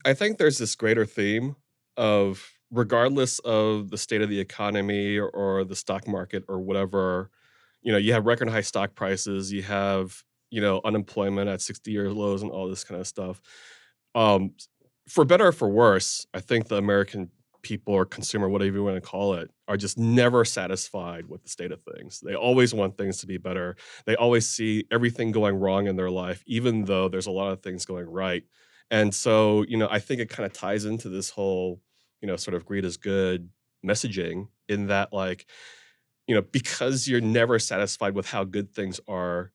I think there's this greater theme of regardless of the state of the economy or the stock market or whatever, you have record high stock prices, you have, unemployment at 60-year lows and all this kind of stuff. Um, for better or for worse, I think the American people or consumer, whatever you want to call it, are just never satisfied with the state of things. They always want things to be better. They always see everything going wrong in their life, even though there's a lot of things going right. And so, I think it kind of ties into this whole, sort of greed is good messaging in that, like, because you're never satisfied with how good things are,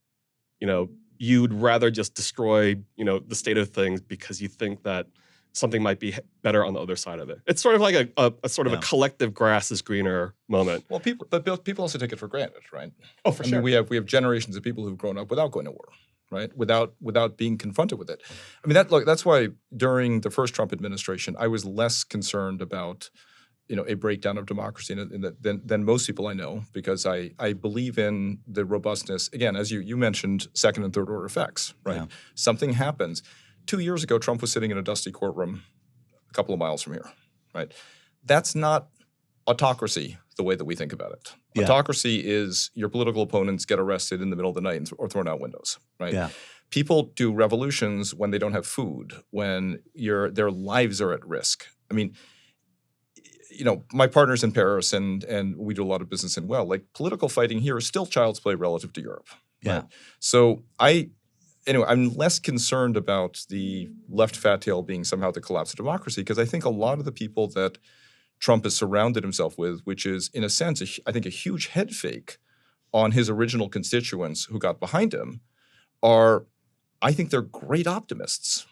you know, you'd rather just destroy, the state of things because you think that something might be better on the other side of it. It's sort of like a sort of a Yeah. collective grass is greener moment. Well, people also take it for granted, right? Oh, for I mean, we have generations of people who've grown up without going to war, right? Without being confronted with it. I mean, that's why during the first Trump administration, I was less concerned about a breakdown of democracy than most people I know, because I believe in the robustness. Again, as you mentioned, second and third order effects, right? Yeah. Something happens. 2 years ago, Trump was sitting in a dusty courtroom a couple of miles from here, right? That's not autocracy the way that we think about it. Yeah. Autocracy is your political opponents get arrested in the middle of the night or thrown out windows, right? Yeah. People do revolutions when they don't have food, when their lives are at risk. I mean, my partner's in Paris and we do a lot of business in like political fighting here is still child's play relative to Europe. Yeah. Right? So I'm less concerned about the left fat tail being somehow the collapse of democracy, because I think a lot of the people that Trump has surrounded himself with, which is in a sense, I think a huge head fake on his original constituents who got behind him, I think they're great optimists.